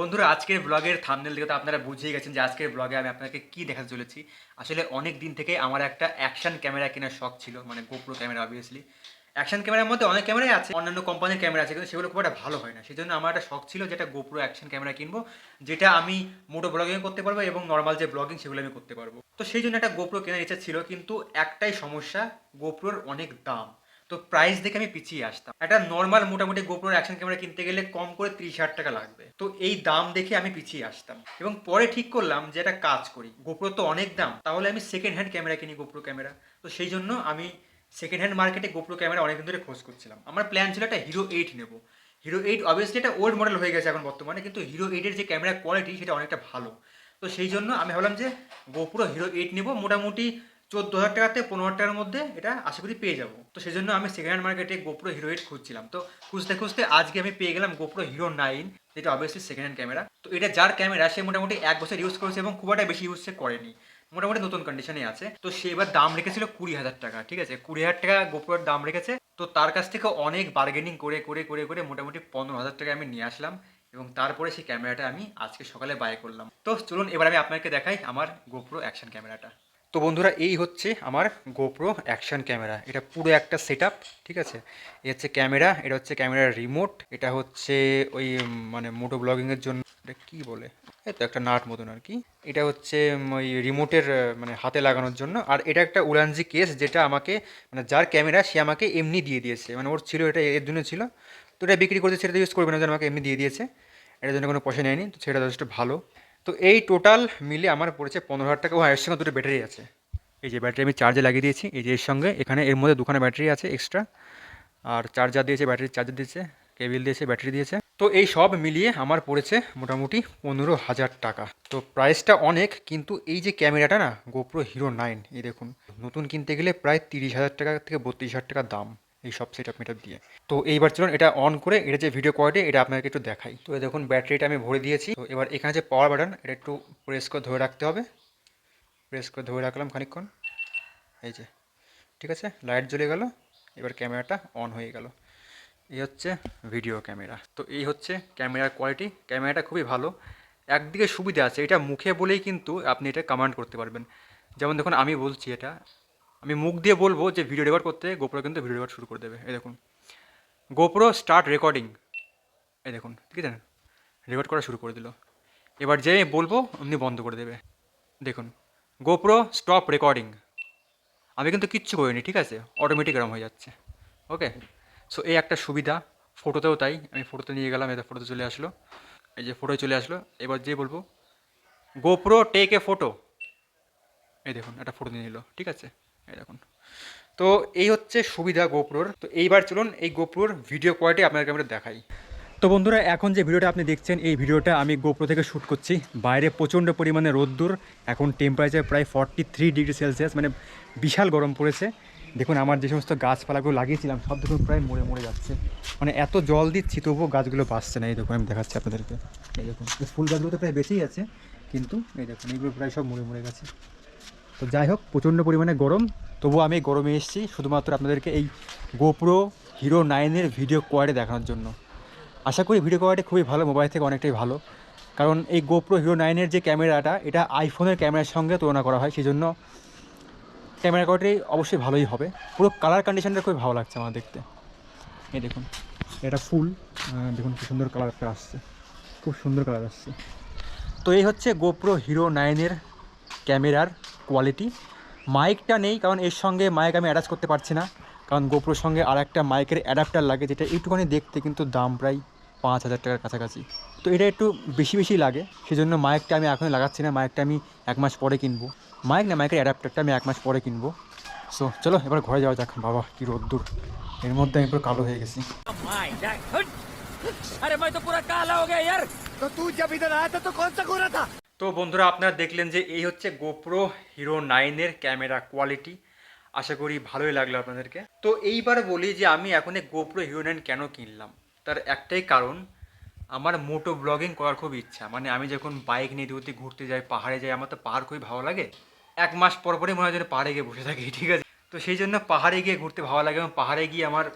বন্ধুরা আজকের ব্লগের থাম্বনেল দেখে তো আপনারা বুঝেই গেছেন যে আজকের ব্লগে আমি আপনাকে কি দেখাতে চলেছি। আসলে অনেক দিন থেকে আমার একটা অ্যাকশন ক্যামেরা কেনার শখ ছিল, মানে গোপ্রো ক্যামেরা অবভিয়াসলি। অ্যাকশন ক্যামেরার মধ্যে অনেক ক্যামেরাই আছে, অন্যান্য কোম্পানির ক্যামেরা আছে, কিন্তু সেগুলো খুব একটা ভালো হয় না। সেই জন্য আমার একটা শখ ছিল যেটা গোপ্রো অ্যাকশন ক্যামেরা কিনবো, যেটা আমি মোটো ব্লগিং করতে পারবো এবং নর্মাল যে ব্লগিং সেগুলো আমি করতে পারবো। তো সেই জন্য একটা গোপ্রো কেনার ইচ্ছা ছিল, কিন্তু একটাই সমস্যা, গোপ্রোর অনেক দাম। তো প্রাইস দেখে আমি পিছিয়ে আসতাম। একটা নর্মাল মোটামুটি গোপ্রোর অ্যাকশন ক্যামেরা কিনতে গেলে কম করে 30,000 টাকা লাগবে। তো এই দাম দেখে আমি পিছিয়ে আসতাম এবং পরে ঠিক করলাম যে একটা কাজ করি, গোপ্রো তো অনেক দাম, তাহলে আমি সেকেন্ড হ্যান্ড ক্যামেরা কিনি, গোপ্রো ক্যামেরা। তো সেই জন্য আমি সেকেন্ড হ্যান্ড মার্কেটে গোপ্রো ক্যামেরা অনেকদিন ধরে খোঁজ করছিলাম। আমার প্ল্যান ছিল একটা হিরো 8 নেবো। হিরো 8 অবভিয়াসলি এটা ওল্ড মডেল হয়ে গেছে এখন বর্তমানে, কিন্তু হিরো 8-এর যে ক্যামেরা কোয়ালিটি সেটা অনেকটা ভালো। তো সেই জন্য আমি ভাবলাম যে গোপ্রো হিরো 8 নেবো। মোটামুটি 14,000 টাকাতে 15,000 টাকার মধ্যে এটা আশা করি পেয়ে যাবো। তো সেই জন্য আমি সেকেন্ড হ্যান্ড মার্কেটে গোপ্রো হিরো 8 খুঁজছিলাম। তো খুঁজতে খুঁজতে আজকে আমি পেয়ে গেলাম গোপ্রো হিরো 9, যেটা অবভিয়াসলি সেকেন্ড হ্যান্ড ক্যামেরা। তো এটা যার ক্যামেরা সে মোটামুটি 1 বছর ইউজ করেছে এবং খুব একটা বেশি ইউজ সে করেনি, মোটামুটি নতুন কন্ডিশনে আছে। তো সে এবার দাম রেখেছিল 20,000 টাকা, ঠিক আছে, 20,000 টাকা গোপ্রোর দাম রেখেছে। তো তার কাছ থেকে অনেক বার্গেনিং করে করে করে করে মোটামুটি 15,000 টাকা আমি নিয়ে আসলাম এবং তারপরে সেই ক্যামেরাটা আমি আজকে সকালে বাই করলাম। তো চলুন এবার আমি আপনাকে দেখাই আমার গোপ্রো অ্যাকশন ক্যামেরাটা। তো বন্ধুরা এই হচ্ছে আমার গোপ্রো অ্যাকশন ক্যামেরা। এটা পুরো একটা সেট আপ, ঠিক আছে। এ হচ্ছে ক্যামেরা, এটা হচ্ছে ক্যামেরার রিমোট, এটা হচ্ছে ওই মানে মোটো ব্লগিংয়ের জন্য এটা কী বলে, এই তো একটা নাট মতন আর কি। এটা হচ্ছে ওই রিমোটের মানে হাতে লাগানোর জন্য। আর এটা একটা উলানজি কেস, যেটা আমাকে মানে যার ক্যামেরা সে আমাকে এমনি দিয়ে দিয়েছে, মানে ওর ছিল এটা এর জন্য ছিল। তো এটা বিক্রি করতে সেটা ইউজ করবে না, যেন আমাকে এমনি দিয়ে দিয়েছে, এটার জন্য কোনো পয়সা নেয়নি। তো সেটা যথেষ্ট ভালো। তো এই টোটাল মিলে আমার পড়েছে 15,000 টাকা। ও এর সঙ্গে দুটো ব্যাটারি আছে, এই যে ব্যাটারি আমি চার্জে লাগিয়ে দিয়েছি, এই যে এর সঙ্গে এখানে এর মধ্যে দুখানা ব্যাটারি আছে এক্সট্রা। আর চার্জার দিয়েছে, ব্যাটারির চার্জার দিয়েছে, কেবিল দিয়েছে, ব্যাটারি দিয়েছে। তো এই সব মিলিয়ে আমার পড়েছে মোটামুটি 15,000 টাকা। তো প্রাইসটা অনেক, কিন্তু এই যে ক্যামেরাটা না, গোপ্রো হিরো 9, এই দেখুন, নতুন কিনতে গেলে প্রায় 30,000 টাকা থেকে 32,000 টাকা দাম এই সব সেট আপ মেট দিয়ে। তো এইবার চলুন এটা অন করে এটা যে ভিডিও কোয়ালিটি এটা আপনাকে একটু দেখাই। তো এই দেখুন ব্যাটারিটা আমি ভরে দিয়েছি। তো এবার এখানে যে পাওয়ার বাটন, এটা একটু প্রেস করে ধরে রাখতে হবে। প্রেস করে ধরে রাখলাম খানিকক্ষণ, এই যে, ঠিক আছে, লাইট জ্বলে গেল। এবার ক্যামেরাটা অন হয়ে গেল। এই হচ্ছে ভিডিও ক্যামেরা। তো এই হচ্ছে ক্যামেরার কোয়ালিটি। ক্যামেরাটা খুবই ভালো। একদিকে সুবিধা আছে, এটা মুখে বলেই কিন্তু আপনি এটা কমান্ড করতে পারবেন। যেমন দেখুন আমি বলছি, এটা আমি মুখ দিয়ে বলবো যে ভিডিও রেকর্ড করতে, গোপ্রো কিন্তু ভিডিও রেকর্ড শুরু করে দেবে। এই দেখুন, গোপ্রো স্টার্ট রেকর্ডিং, এই দেখুন, ঠিক আছে, রেকর্ড করা শুরু করে দিল। এবার যে বলবো অমনি বন্ধ করে দেবে। দেখুন, গোপ্রো স্টপ রেকর্ডিং, আমি কিন্তু কিচ্ছু করিনি, ঠিক আছে, অটোমেটিক এরম হয়ে যাচ্ছে। ওকে, সো এই একটা সুবিধা। ফটোতেও তাই, আমি ফটোতে নিয়ে গেলাম, এটা ফটোতে চলে আসলো, এই যে ফটোয় চলে আসলো। এবার যে বলবো গোপ্রো টেক এ ফটো, এই দেখুন একটা ফটো নিয়ে নিল, ঠিক আছে, এই দেখুন। তো এই হচ্ছে সুবিধা গোপ্রোর। তো এইবার চলুন এই গোপ্রোর ভিডিও কোয়ালিটি আপনাকে আমরা দেখাই। তো বন্ধুরা এখন যে ভিডিওটা আপনি দেখছেন, এই ভিডিওটা আমি গোপ্রো থেকে শ্যুট করছি। বাইরে প্রচণ্ড পরিমাণে রোদ্দুর, এখন টেম্পারেচার প্রায় 43 ডিগ্রি সেলসিয়াস, মানে বিশাল গরম পড়েছে। দেখুন আমার যে সমস্ত গাছপালাগুলো লাগিয়েছিলাম সব দেখুন প্রায় মরে মরে যাচ্ছে, মানে এত জল দিচ্ছি তবুও গাছগুলো বাঁচছে না। এই দেখুন আমি দেখাচ্ছি আপনাদেরকে, এই দেখুন এই ফুল গাছগুলো তো প্রায় বেঁচেই আছে, কিন্তু এই দেখুন এইগুলো প্রায় সব মরে মরে গেছে। তো যাই হোক, প্রচণ্ড পরিমাণে গরম, তবুও আমি গরমে এসেছি শুধুমাত্র আপনাদেরকে এই গোপ্রো হিরো 9-এর ভিডিও কোয়ালিটি দেখানোর জন্য। আশা করি ভিডিও কোয়ালিটি খুবই ভালো, মোবাইল থেকে অনেকটাই ভালো। কারণ এই গোপ্রো হিরো 9-এর যে ক্যামেরাটা, এটা আইফোনের ক্যামেরার সঙ্গে তুলনা করা হয়, সেই জন্য ক্যামেরা কোয়ালিটি অবশ্যই ভালোই হবে। পুরো কালার কন্ডিশনটা খুবই ভালো লাগছে আমার দেখতে। এই দেখুন এটা ফুল, দেখুন কি সুন্দর কালারটা আসছে, খুব সুন্দর কালার আসছে। তো এই হচ্ছে গোপ্রো হিরো 9-এর ক্যামেরার কোয়ালিটি। মাইকটা নেই, কারণ এর সঙ্গে মাইক আমি অ্যাটাচ করতে পারছি না, কারণ গোপ্রোর সঙ্গে আর একটা মাইকের অ্যাডাপ্টার লাগে, যেটা একটুখানি দেখতে কিন্তু দাম প্রায় 5,000 টাকার কাছাকাছি। তো এটা একটু বেশি বেশি লাগে, সেজন্য মাইকটা আমি এখনই লাগাচ্ছি না, মাইকটা আমি 1 মাস পরে কিনবো। মাইক না, মাইকের অ্যাডাপ্টারটা আমি 1 মাস পরে কিনবো। সো চলো এবার ঘরে যাওয়া যাক। বাবা কি রোদ্দুর, এর মধ্যে আমি পুরো কালো হয়ে গেছি। अरे मैं तो पूरा काला हो गया यार। तो तू जब इधर आया था तो कौन सा गोरा था? তো বন্ধুরা আপনারা দেখলেন যে এই হচ্ছে গোপ্রো হিরো 9-এর ক্যামেরা কোয়ালিটি। আশা করি ভালোই লাগলো আপনাদেরকে। তো এইবার বলি যে আমি এখন এই গোপ্রো হিরো 9 কেন কিনলাম। তার একটাই কারণ, আমার মোটো ব্লগিং করার খুব ইচ্ছা। মানে আমি যখন বাইক নিয়ে দূরতে ঘুরতে যাই, পাহাড়ে যাই, আমার তো পাহাড় খুবই ভালো লাগে। 1 মাস পর পরই মনে হয় যেন পাহাড়ে গিয়ে বসে থাকি, ঠিক আছে। তো সেই জন্য পাহাড়ে গিয়ে ঘুরতে ভালো লাগে এবং পাহাড়ে গিয়ে আমার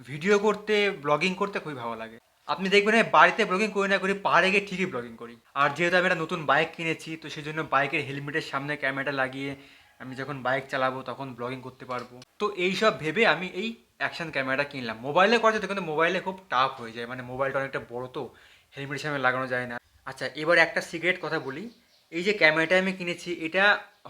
ভিডিও করতে, ব্লগিং করতে খুবই ভালো লাগে। আপনি দেখবেন আমি বাড়িতে ব্লগিং করি না করি, পাহাড়ে গিয়ে ঠিকই ব্লগিং করি। আর যেহেতু আমি একটা নতুন বাইক কিনেছি, তো সেই জন্য বাইকের হেলমেটের সামনে ক্যামেরাটা লাগিয়ে আমি যখন বাইক চালাবো তখন ব্লগিং করতে পারবো। তো এইসব ভেবে আমি এই অ্যাকশন ক্যামেরাটা কিনলাম। মোবাইলে করা যেত, কিন্তু মোবাইলে খুব টাফ হয়ে যায়, মানে মোবাইলটা অনেকটা বড়, তো হেলমেটের সামনে লাগানো যায় না। আচ্ছা, এবার একটা সিক্রেট কথা বলি। এই যে ক্যামেরাটা আমি কিনেছি, এটা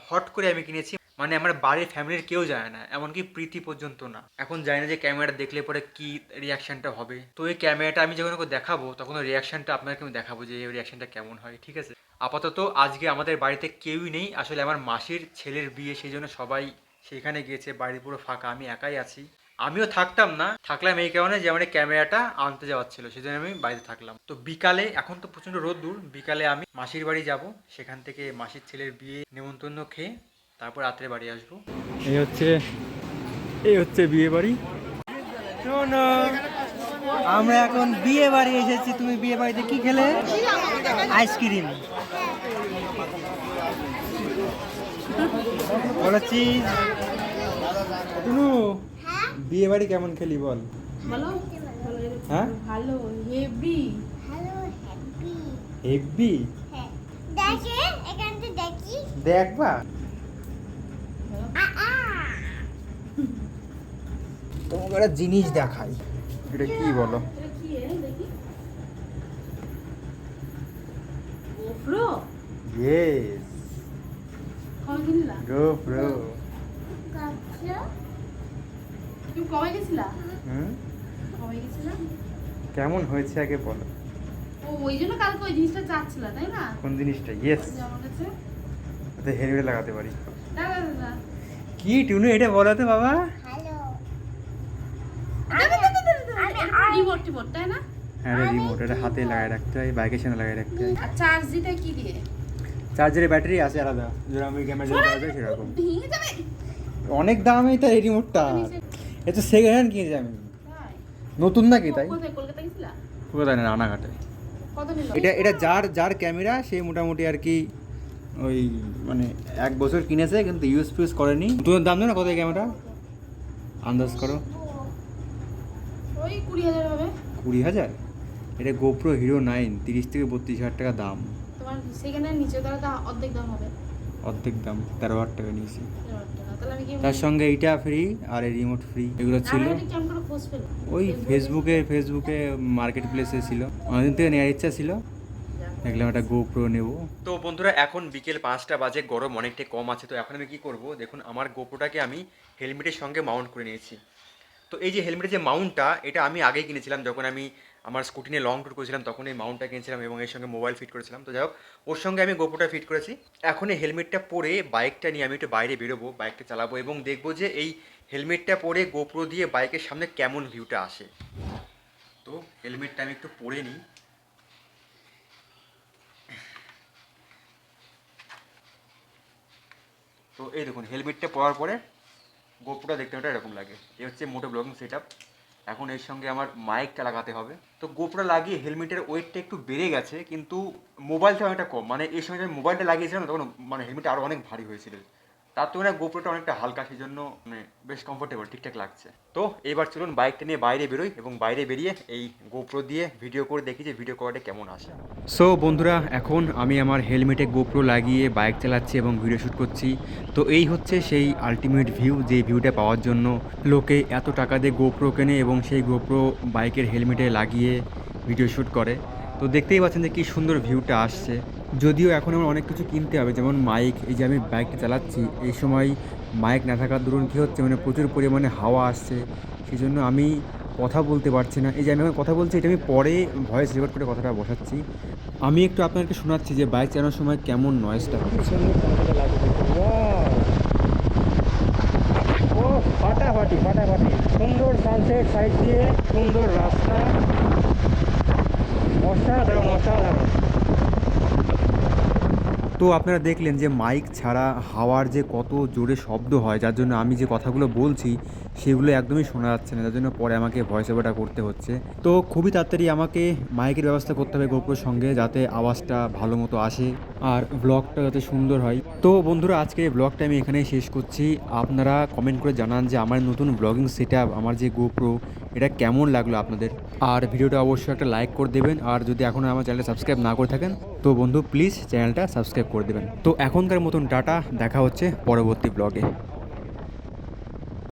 হট করে আমি কিনেছি, মানে আমার বাড়ির ফ্যামিলির কেউ জানে না, এমনকি প্রীতি পর্যন্ত না। এখন জানি না যে ক্যামেরাটা দেখলে পরে কি রিয়াকশনটা হবে। তো এই ক্যামেরাটা আমি যখন ওকে দেখাবো তখন ওই রিয়াকশনটা আপনাকে আমি দেখাবো যে এই রিয়াকশনটা কেমন হয়, ঠিক আছে? আপাতত আজকে আমাদের বাড়িতে কেউই নেই, আসলে আমার মাসির ছেলের বিয়ে, সেই জন্য সবাই সেখানে গিয়েছে, বাড়ি পুরো ফাঁকা, আমি একাই আছি। আমিও থাকতাম না, থাকলাম এই কারণে যে আমার এই ক্যামেরাটা আনতে যাওয়ার ছিল, সেই জন্য আমি বাড়িতে থাকলাম। তো বিকালে, এখন তো প্রচণ্ড রোদ্দুর, বিকালে আমি মাসির বাড়ি যাব, সেখান থেকে মাসির ছেলের বিয়ে নেমন্তন্ন খেয়ে তারপর রাত্রে বাড়ি আসবো। এই হচ্ছে বিয়ে বাড়ি। শোনো, আমরা এখন বিয়ে বাড়ি এসেছি। তুমি বিয়ে বাড়িতে কি খেলে? আইসক্রিম বলেছি। শুনু, বিয়ে বাড়ি কেমন খেলি বল? ভালো হ্যাঁ, ভালো হেভি হেভি। দেখে এখানটা দেখি দেখবা? তোমাকে একটা জিনিস দেখাই। এটা কি বলো? এটা কি দেখি গোপ্রো ইয়েস, কবে কিনলা গোপ্রো। গাছটা তুমি কবে গেছিলা হুম, কবে গেছিলা কেমন হয়েছে আগে বলো। ও ওই জন্য কালকে ওই জিনিসটা চাচ্ছিলা তাই না কোন জিনিসটা? ইয়েস, যে আমার কাছে ওতে হেলমেট লাগাতে পারি। দাদা দাদা কি টুনু, এটা বলো তো বাবা। হ্যালো রিমোট টিমোট তাই না হ্যাঁ, রিমোট, এটা হাতে লাগায় রাখতে হয়, বাইকের সামনে লাগায় রাখতে হয়। আর চার্জ দিতে কি দিয়ে চার্জারের ব্যাটারি আছে আলাদা, যেরকম আমি ক্যামেরা যেটা আছে সেরকম। ভেঙে যাবে অনেক দামই তার এই রিমোটটা। এটা সেকেন্ড হ্যান্ড কিনেছি আমি, তাই নতুন নাকি তাই? কোথায় কলকাতা গেছিলা কোথায় না, রানাঘাটে। কত নিল এটা যার যার ক্যামেরা সে মোটামুটি আর কি ওই মানে 1 বছর কিনেছে, কিন্তু ইউজ ফিউজ করেনি। তোমার দাম জানো কত ক্যামেরা? আন্দাজ করো। ওই 20,000 হবে 20,000? এটা গোপ্রো হিরো 9, 30 থেকে 32,000 টাকা দাম। তোমার সেখানে নিচে তাহলে অর্ধেক দাম হবে অর্ধেক দাম, 13,000 টাকা নিয়েছি। 13,000 টাকা। তাহলে আমি কি তার সঙ্গে এইটা ফ্রি আর এই রিমোট ফ্রি, এগুলো ছিল। আমার এটা কেমন করে খোঁজ পেলো ওই ফেসবুকে মার্কেট প্লেসে ছিল, অনেকদিন থেকে নেওয়ার ইচ্ছা ছিল, দেখলাম একটা গোপ্রো নেব। তো বন্ধুরা, এখন বিকেল 5টা বাজে, গরম অনেকটাই কম আছে। তো এখন আমি কি করব, দেখুন আমার গোপ্রোটাকে আমি হেলমেটের সঙ্গে মাউন্ট করে নিয়েছি। তো এই যে হেলমেটের যে মাউন্টটা, এটা আমি আগেই কিনেছিলাম, যখন আমি আমার স্কুটি নিয়ে লং ট্যুর করেছিলাম তখন এই মাউন্টটা কিনেছিলাম এবং এর সঙ্গে মোবাইল ফিট করেছিলাম। তো যাই হোক, ওর সঙ্গে আমি গোপ্রোটা ফিট করেছি। এখন এই হেলমেটটা পরে বাইকটা নিয়ে আমি একটু বাইরে বেরোবো, বাইকটা চালাবো এবং দেখবো যে এই হেলমেটটা পরে গোপ্রো দিয়ে বাইকের সামনে কেমন ভিউটা আসে। তো হেলমেটটা আমি একটু পরে নিই। তো এই দেখুন, হেলমেটটা পরার পরে গোপ্রোটা দেখতে একটা এরকম লাগে। এই হচ্ছে মোটো ব্লগিং সেট আপ। এখন এর সঙ্গে আমার মাইকটা লাগাতে হবে। তো গোপ্রো লাগিয়ে হেলমেটের ওয়েটটা একটু বেড়ে গেছে, কিন্তু মোবাইলটা অনেকটা কম। মানে এর সঙ্গে আমি মোবাইলটা লাগিয়েছিলাম না, তখন মানে হেলমেটটা আরও অনেক ভারী হয়েছিল। তার তুলনায় গোপ্রোটা অনেকটা হালকা, সেই জন্য মানে বেশ কমফোর্টেবল, ঠিকঠাক লাগছে। তো এবার চলুন বাইকটা নিয়ে বাইরে বেরোই এবং বাইরে বেরিয়ে এই গোপ্রো দিয়ে ভিডিও করে দেখি যে ভিডিও কোয়ালিটি কেমন আসে। সো বন্ধুরা, এখন আমি আমার হেলমেটে গোপ্রো লাগিয়ে বাইক চালাচ্ছি এবং ভিডিও শ্যুট করছি। তো এই হচ্ছে সেই আলটিমেট ভিউ, যে ভিউটা পাওয়ার জন্য লোকে এত টাকা দিয়ে গোপ্রো কেনে এবং সেই গোপ্রো বাইকের হেলমেটে লাগিয়ে ভিডিও শ্যুট করে। তো দেখতেই পাচ্ছেন যে কী সুন্দর ভিউটা আসছে। যদিও এখন আমার অনেক কিছু কিনতে হবে, যেমন মাইক। এই যে আমি বাইকটা চালাচ্ছি, এই সময় মাইক না থাকার দরুন কী হচ্ছে, মানে প্রচুর পরিমাণে হাওয়া আসছে, সেই জন্য আমি কথা বলতে পারছি না। এই যে আমি এখন কথা বলছি, এটা আমি পরে ভয়েস রেকর্ড করে কথাটা বসাচ্ছি। আমি একটু আপনাদেরকে শোনাচ্ছি যে বাইক চালানোর সময় কেমন নয়েজটা হচ্ছে। ও ফাটাফাটি ফাটাফাটি, সুন্দর সানসেট, সাইড দিয়ে সুন্দর রাস্তা, অসাধারণ অসাধারণ। তো আপনারা দেখলেন যে মাইক ছাড়া হাওয়ার যে কত জোরে শব্দ হয়, যার জন্য আমি যে কথাগুলো বলছি সেগুলো একদমই শোনা যাচ্ছে না, যার জন্য পরে আমাকে ভয়েস ওভারটা করতে হচ্ছে। তো খুবই তাড়াতাড়ি আমাকে মাইকের ব্যবস্থা করতে হবে গোপ্রোর সঙ্গে, যাতে আওয়াজটা ভালো মতো আসে আর ব্লগটা যাতে সুন্দর হয়। তো বন্ধুরা, আজকে এই ব্লগটা আমি এখানেই শেষ করছি। আপনারা কমেন্ট করে জানান যে আমার নতুন ব্লগিং সেট আপ, আমার যে গোপ্রো, এটা কেমন লাগলো আপনাদের। আর ভিডিওটা অবশ্যই একটা লাইক করে দেবেন, আর যদি এখনও আমার চ্যানেলটা সাবস্ক্রাইব না করে থাকেন তো বন্ধু প্লিজ চ্যানেলটা সাবস্ক্রাইব করে দেবেন। তো এখনকার মতন টাটা, দেখা হচ্ছে পরবর্তী ব্লগে।